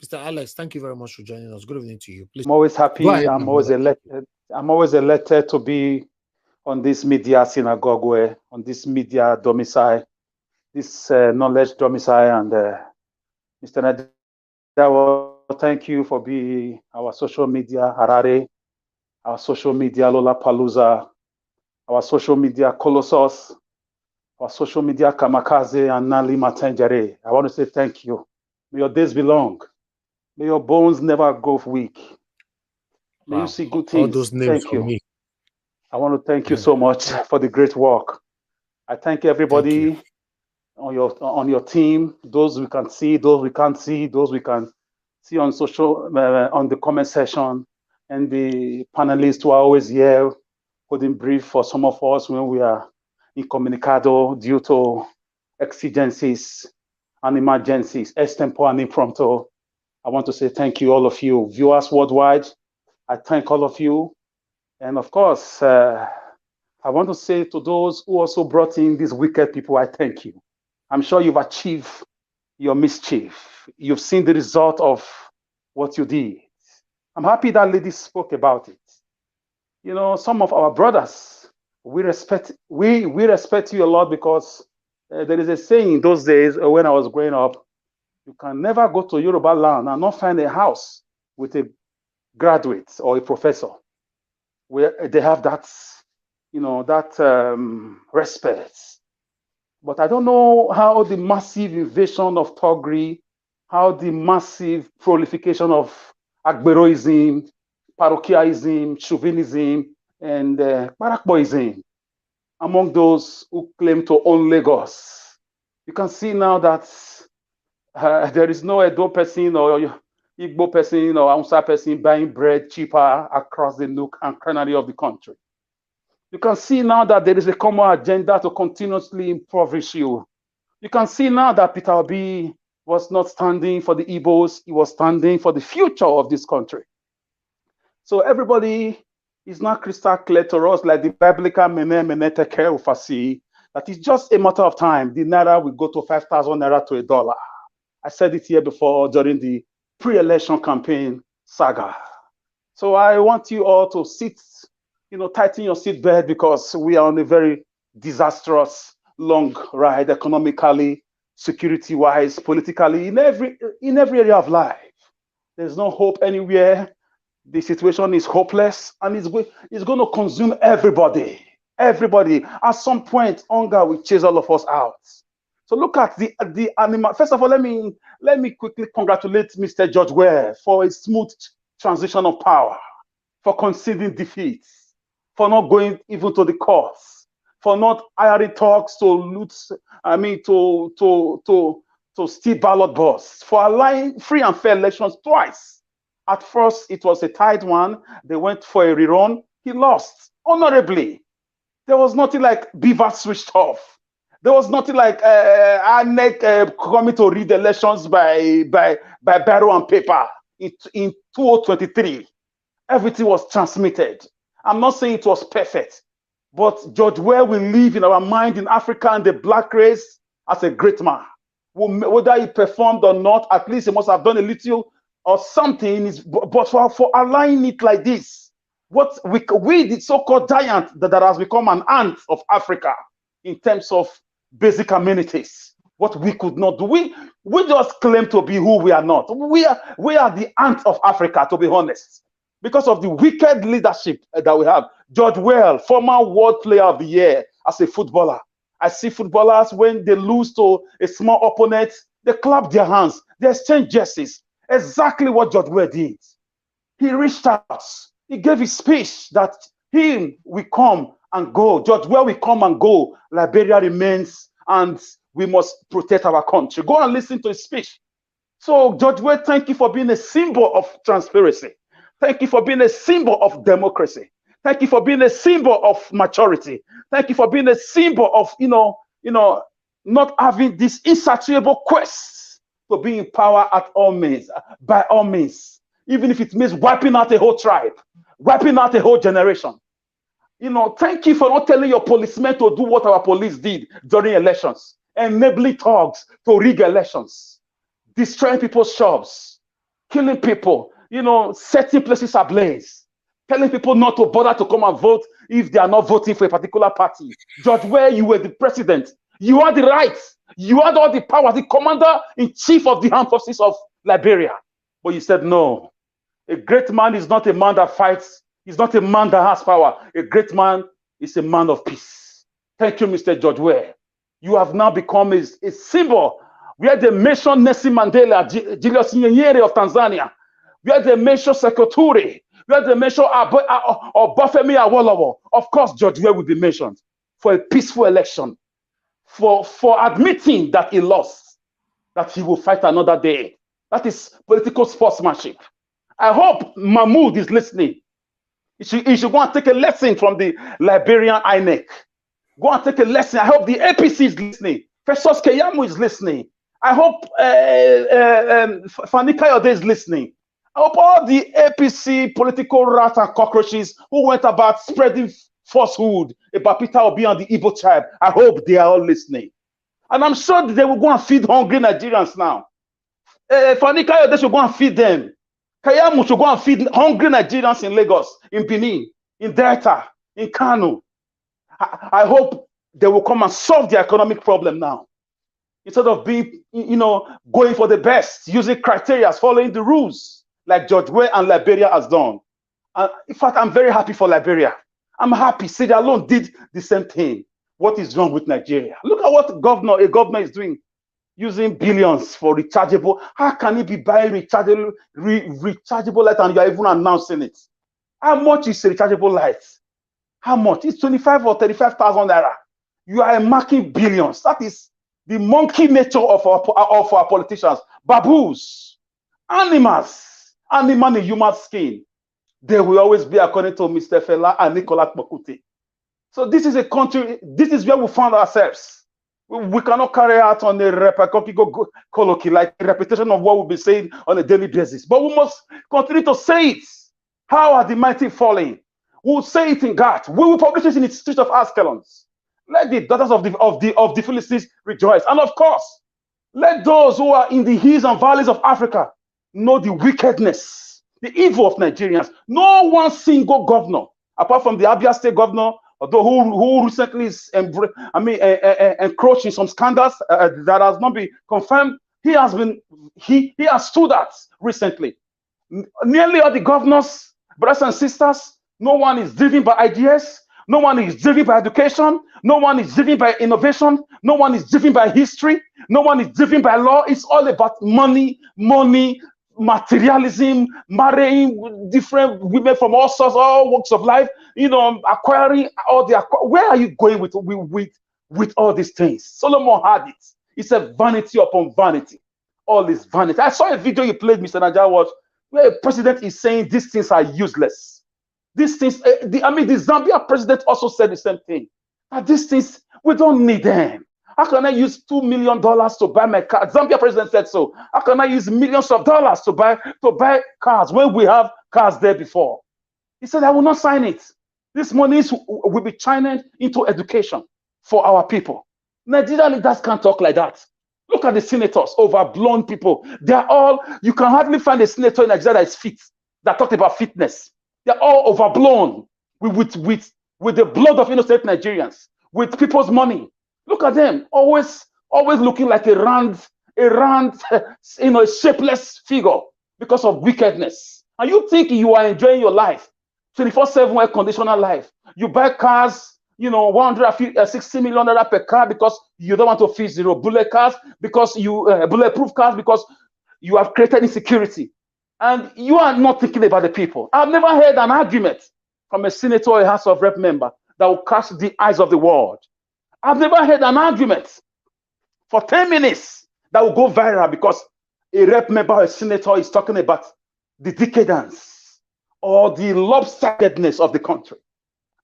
Mr. Alex, thank you very much for joining us. Good evening to you. Please. I'm always happy. I'm always elated to be on this media synagogue, on this media domicile, this knowledge domicile. And Mr. Nadawa, thank you for being our social media Harare, our social media Lollapalooza, our social media Colossus, our social media Kamikaze, and Nali Matenjere. I want to say thank you. May your days be long. May your bones never go weak. May you see good things. All those names thank you. Me. I want to thank you so much for the great work. I thank everybody on your team, those we can see, those we can't see, those we can see on social, on the comment section, and the panelists who are always here, holding brief for some of us when we are incommunicado due to exigencies and emergencies, extempore and impromptu. I want to say thank you, all of you. Viewers worldwide, I thank all of you. And of course, I want to say to those who also brought in these wicked people, I thank you. I'm sure you've achieved your mischief. You've seen the result of what you did. I'm happy that lady spoke about it. You know, some of our brothers, we respect you a lot because there is a saying in those days when I was growing up, you can never go to Yoruba land and not find a house with a graduate or a professor where they have that, you know, that respect. But I don't know how the massive invasion of thuggery, how the massive proliferation of Agberoism, parochialism, chauvinism, and Parakboism among those who claim to own Lagos. You can see now that there is no Edo person or Igbo person or Hausa person buying bread cheaper across the nook and cranny of the country. You can see now that there is a common agenda to continuously impoverish you. You can see now that Peter Obi was not standing for the Igbos, he was standing for the future of this country. So everybody is not crystal clear to us like the biblical mene tekel ufasi, that it's just a matter of time. The Naira will go to 5,000 Naira to $1. I said it here before during the pre-election campaign saga. So I want you all to sit, you know, tighten your seatbelt because we are on a very disastrous long ride economically, security-wise, politically, in every area of life. There's no hope anywhere. The situation is hopeless and it's going to consume everybody. Everybody. At some point, hunger will chase all of us out. So look at the animal. First of all, let me quickly congratulate Mr. George Weah for a smooth transition of power, for conceding defeat, for not going even to the courts, for not hiring talks to loot, to steal ballot boxes, for allowing free and fair elections twice. At first, it was a tight one. They went for a rerun. He lost honorably. There was nothing like Beaver switched off. There was nothing like INEC coming to read elections by barrel and paper in 2023. Everything was transmitted. I'm not saying it was perfect, but George Weah will live in our mind in Africa and the black race as a great man. Whether he performed or not, at least he must have done a little or something. But for allowing it like this, what we the so-called giant that has become an ant of Africa in terms of basic amenities, what we could not do. We just claim to be who we are not. We are the ant of Africa, to be honest, because of the wicked leadership that we have. George Weah, former World Player of the Year as a footballer. I see footballers, when they lose to a small opponent, they clap their hands, they exchange jerseys. Exactly what George Weah did. He reached out. He gave his speech that he will come and go. George Weah will come and go. Liberia remains, and we must protect our country. Go and listen to his speech. So, George Weah, thank you for being a symbol of transparency. Thank you for being a symbol of democracy. Thank you for being a symbol of maturity. Thank you for being a symbol of, not having this insatiable quest to be in power at all means, by all means, even if it means wiping out a whole tribe, wiping out a whole generation. Thank you for not telling your policemen to do what our police did during elections, enabling thugs to rig elections, destroying people's shops, killing people, setting places ablaze, telling people not to bother to come and vote if they are not voting for a particular party. George, where you were the president, you had the rights, you had all the power, the commander-in-chief of the armed forces of Liberia. But you said no. A great man is not a man that fights. He's not a man that has power. A great man is a man of peace. Thank you, Mr. George Ware. You have now become a symbol where they mention Nelson Mandela, Julius Nyerere of Tanzania, where they mention Sekou Toure, where they mention Obafemi Awolowo. Of course, George Ware will be mentioned for a peaceful election, for admitting that he lost, that he will fight another day. That is political sportsmanship. I hope Mahmoud is listening. He should go and take a lesson from the Liberian INEC. Go and take a lesson. I hope the APC is listening. Festus Keyamo is listening. I hope Fani Kayode is listening. I hope all the APC political rats and cockroaches who went about spreading falsehood about Peter Obi and the Igbo tribe, I hope they are all listening. And I'm sure they will go and feed hungry Nigerians now. Fani Kayode should go and feed them. Kayamo should go and feed hungry Nigerians in Lagos, in Benin, in Delta, in Kano. I hope they will come and solve the economic problem now. Instead of being, going for the best, using criteria, following the rules, like George Ware and Liberia has done. In fact, I'm very happy for Liberia. I'm happy. Sierra Leone did the same thing. What is wrong with Nigeria? Look at what a governor is doing. Using billions for rechargeable. How can he be buying rechargeable light and you are even announcing it? How much is a rechargeable light? How much? It's 25 or 35,000 naira. You are marking billions. That is the monkey nature of our politicians. Baboons, animals in human skin. They will always be, according to Mr. Fela and Nicolas Mokuti. So this is a country, this is where we found ourselves. We cannot carry out on a colloquy like a repetition of what we'll be saying on a daily basis. But we must continue to say it. How are the mighty falling? We will say it in Gath. We will publish it in the street of Askelons. Let the daughters of the Philistines rejoice. And of course, let those who are in the hills and valleys of Africa know the wickedness, the evil of Nigerians. No one single governor, apart from the Abia State governor, although who recently is encroaching some scandals that has not been confirmed, he has stood out recently. Nearly all the governors, brothers and sisters, no one is driven by ideas, no one is driven by education, no one is driven by innovation, no one is driven by history, no one is driven by law. It's all about money, materialism, marrying different women from all sorts, all walks of life, acquiring all the. Where are you going with all these things? Solomon had it. It's a vanity upon vanity. All this vanity. I saw a video you played, Mr. Naija, where a president is saying these things are useless. These things, the Zambia president also said the same thing. And these things, we don't need them. How can I use $2 million to buy my car? Zambia president said so. How can I use millions of dollars to buy cars when we have cars there before? He said, I will not sign it. This money will be channeled into education for our people. Nigerian leaders can't talk like that. Look at the senators, overblown people. They're all, you can hardly find a senator in Nigeria that is fit, that talked about fitness. They're all overblown with the blood of innocent Nigerians, with people's money. Look at them, always looking like a round, shapeless figure because of wickedness. And you think you are enjoying your life, 24/7 air conditional life. You buy cars, 160 million naira per car because you don't want to fix zero bullet cars, because bulletproof cars, because you have created insecurity. And you are not thinking about the people. I've never heard an argument from a senator or a House of Rep member that will catch the eyes of the world. I've never heard an argument for 10 minutes that will go viral because a rep member or a senator is talking about the decadence or the lopsidedness of the country,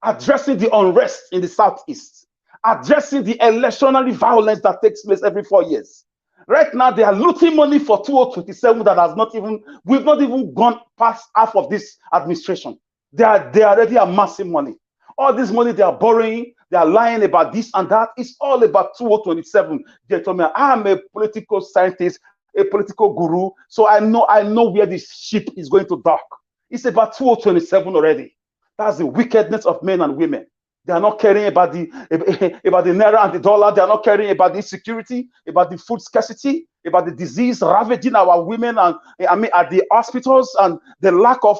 addressing the unrest in the Southeast, addressing the electionary violence that takes place every 4 years. Right now, they are looting money for 2027 that we've not even gone past half of this administration. They are already amassing money. All this money they are borrowing, they are lying about this and that. It's all about 2027. Gentlemen, I'm a political scientist. a political guru, so I know where this ship is going to dock. It's about 2027 already. That's the wickedness of men and women. They are not caring about the naira and the dollar. They are not caring about the insecurity, about the food scarcity, about the disease ravaging our women and at the hospitals and the lack of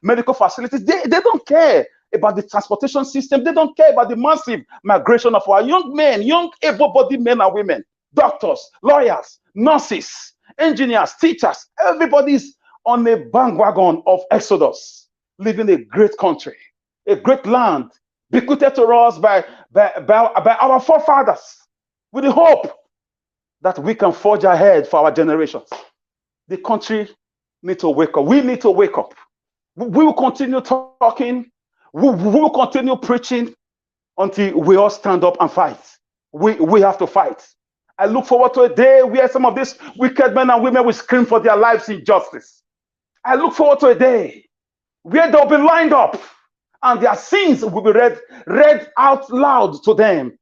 medical facilities. They don't care about the transportation system. They don't care about the massive migration of our young men, young able-bodied men and women, doctors, lawyers, nurses, engineers, teachers. Everybody's on a bandwagon of exodus, living a great country, a great land, bequeathed to us by our forefathers, with the hope that we can forge ahead for our generations. The country needs to wake up. We need to wake up. We will continue talking. We will continue preaching until we all stand up and fight. We have to fight. I look forward to a day where some of these wicked men and women will scream for their lives in justice. I look forward to a day where they'll be lined up and their sins will be read out loud to them.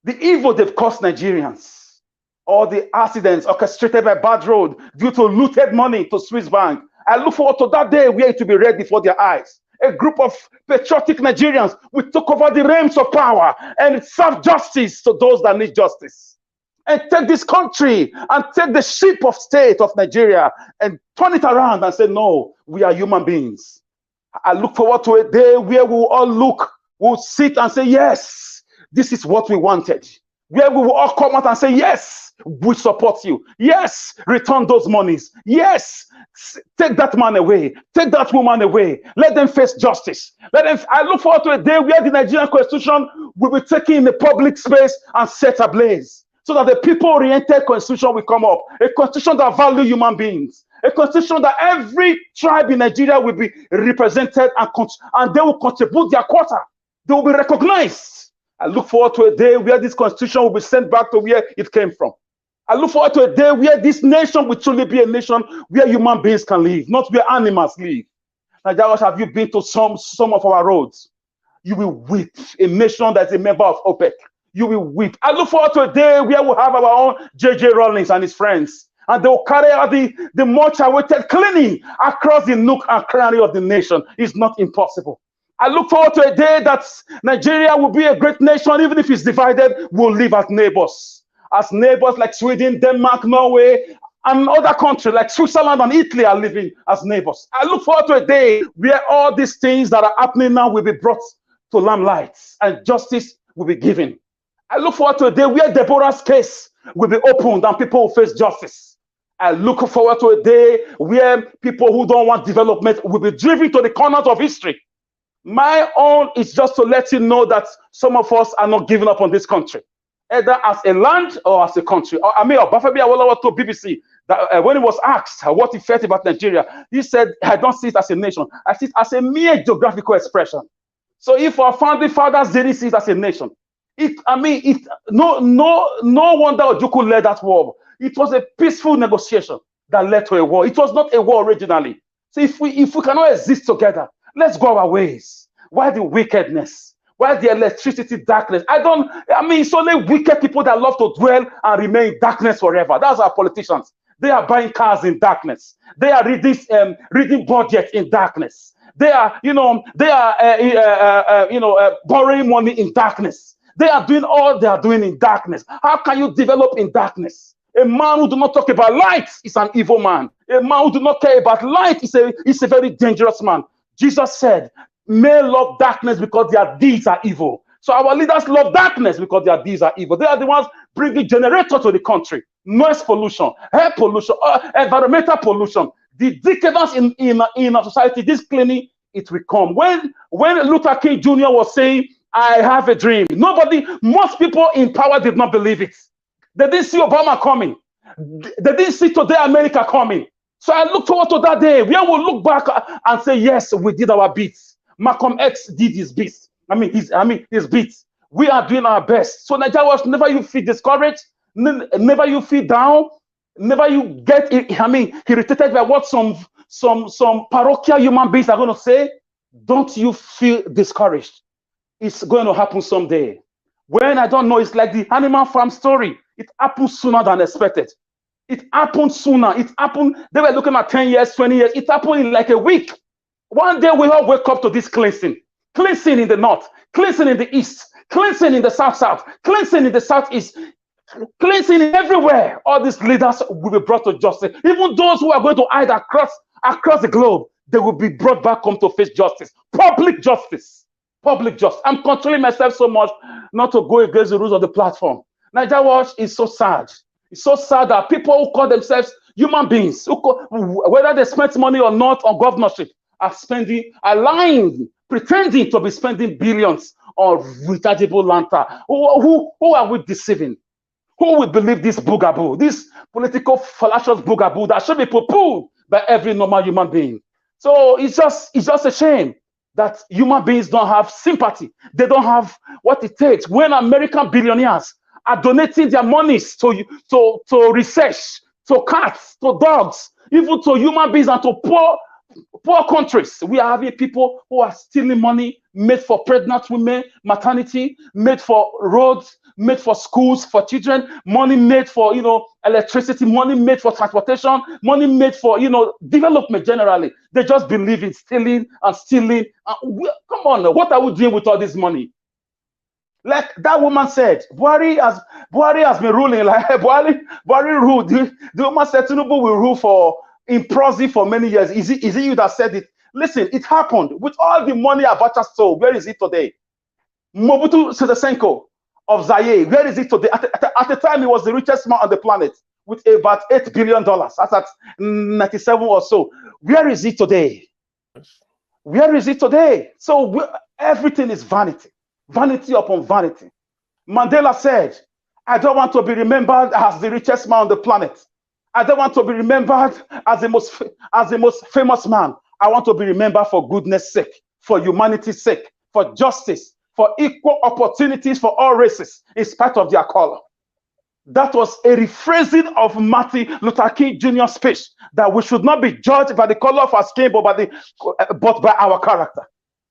The evil they've caused Nigerians, or the accidents orchestrated by bad road due to looted money to Swiss bank. I look forward to that day where it will be read before their eyes. A group of patriotic Nigerians will take over the reins of power and serve justice to those that need justice. And take this country and take the ship of state of Nigeria and turn it around and say, no, we are human beings. I look forward to a day where we will all we'll sit and say, yes, this is what we wanted. Where we will all come out and say, yes, we support you. Yes, return those monies. Yes, take that man away. Take that woman away. Let them face justice. I look forward to a day where the Nigerian constitution will be taken in the public space and set ablaze, so that the people-oriented constitution will come up. A constitution that values human beings. A constitution that every tribe in Nigeria will be represented and they will contribute their quota. They will be recognized. I look forward to a day where this constitution will be sent back to where it came from. I look forward to a day where this nation will truly be a nation where human beings can live, not where animals live. Nigeria, have you been to some of our roads? You will weep. A nation that's a member of OPEC. You will weep. I look forward to a day where we'll have our own J.J. Rawlings and his friends, and they will carry out the much-awaited cleaning across the nook and cranny of the nation. It's not impossible. I look forward to a day that Nigeria will be a great nation, even if it's divided. We'll live as neighbors like Sweden, Denmark, Norway, and other countries like Switzerland and Italy are living as neighbors. I look forward to a day where all these things that are happening now will be brought to limelight and justice will be given. I look forward to a day where Deborah's case will be opened and people will face justice. I look forward to a day where people who don't want development will be driven to the corners of history. My own is just to let you know that some of us are not giving up on this country, either as a land or as a country. I mean, Obasanjo Awolowo told BBC that when he was asked what he felt about Nigeria, he said, I don't see it as a nation. I see it as a mere geographical expression. So if our founding fathers didn't see it as a nation, no wonder Ojukwu led that war. It was a peaceful negotiation that led to a war. It was not a war originally. So if we cannot exist together, let's go our ways. Why the wickedness? Why the electricity darkness? It's only wicked people that love to dwell and remain in darkness forever. That's our politicians. They are buying cars in darkness. They are reading budgets in darkness. They are borrowing money in darkness. They are doing all they are doing in darkness. How can you develop in darkness? A man who do not talk about light is an evil man. A man who do not care about light is a very dangerous man. Jesus said, men love darkness because their deeds are evil. So our leaders love darkness because their deeds are evil. They are the ones bringing generator to the country, noise pollution, air pollution, environmental pollution. The decadence in our society, this cleaning, it will come. When Luther King Jr. was saying, I have a dream, most people in power did not believe it. They didn't see Obama coming. They didn't see Today America coming. So I look forward to that day where we'll look back and say, yes, we did our bits. Malcolm X did his bits. His bits. We are doing our best. So Nigeria, never you feel discouraged, never you feel down, never you get irritated by what some parochial human beings are going to say. Don't you feel discouraged. It's going to happen someday. When I don't know, it's like the Animal Farm story. It happens sooner than expected. It happened sooner. It happened. They were looking at 10 years, 20 years. It happened in like a week. One day we all wake up to this cleansing. Cleansing in the north, cleansing in the east, cleansing in the south, cleansing in the southeast, cleansing everywhere. All these leaders will be brought to justice. Even those who are going to hide across the globe, they will be brought back home to face justice. Public justice. Public justice. I'm controlling myself so much not to go against the rules of the platform. NAIJA Watch is so sad. It's so sad that people who call themselves human beings, whether they spend money or not on governorship, are lying, pretending to be spending billions on rechargeable lantern. Who are we deceiving? Who will believe this boogaboo, this political fallacious boogaboo that should be poo-pooed by every normal human being? So it's just a shame that human beings don't have sympathy. They don't have what it takes. When American billionaires are donating their monies to research, to cats, to dogs, even to human beings and to poor countries, we are having people who are stealing money made for pregnant women, maternity, made for roads, made for schools, for children, money made for, electricity, money made for transportation, money made for, development generally. They just believe in stealing and stealing. Come on, what are we doing with all this money? Like that woman said, Buhari has been ruling, like Buhari ruled. The woman said Tinubu will rule in prosy for many years. Is it you that said it? Listen, it happened. With all the money Abacha stole, where is it today? Mobutu Sese Seko of Zaire, where is it today? At the time, he was the richest man on the planet with about $8 billion. That's at 97 or so. Where is it today? Where is it today? So everything is vanity. Vanity upon vanity. Mandela said, I don't want to be remembered as the richest man on the planet. I don't want to be remembered as the most famous man. I want to be remembered for goodness sake, for humanity's sake, for justice, for equal opportunities for all races, in spite of their color. That was a rephrasing of Martin Luther King Jr.'s speech, that we should not be judged by the color of our skin, but by our character.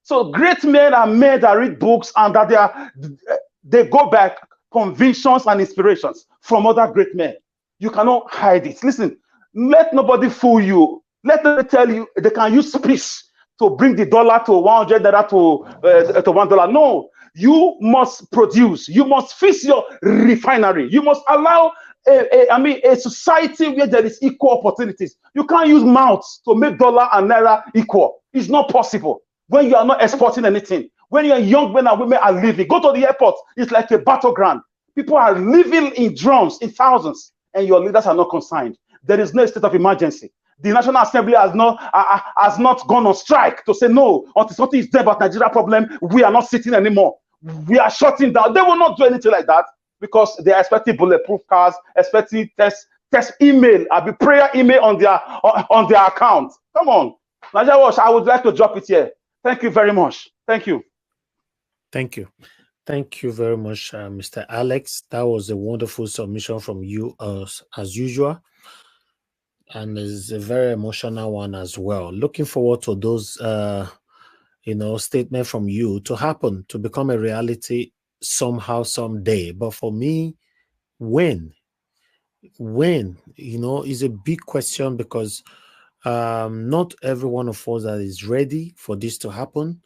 So great men are men that read books and that they go back convictions and inspirations from other great men. You cannot hide it. Listen, let nobody fool you. Let them tell you they can use peace to bring the dollar to 100 naira to $1. No, you must produce. You must fix your refinery. You must allow a society where there is equal opportunities. You can't use mouths to make dollar and naira equal. It's not possible. When you are not exporting anything, when your young men and women are living, go to the airport. It's like a battleground. People are living in drones, in thousands, and your leaders are not consigned. There is no state of emergency. The National Assembly has not gone on strike to say no, until something is there about Nigeria problem, we are not sitting anymore. We are shutting down. They will not do anything like that because they are expecting bulletproof cars, expecting test email, prayer email on their account. Come on, NAIJA Watch, I would like to drop it here. Thank you very much. Thank you. Thank you. Thank you very much, Mr. Alex. That was a wonderful submission from you as usual. And it's a very emotional one as well. Looking forward to those, statements from you to happen, to become a reality somehow, someday. But for me, when, is a big question, because not every one of us that is ready for this to happen.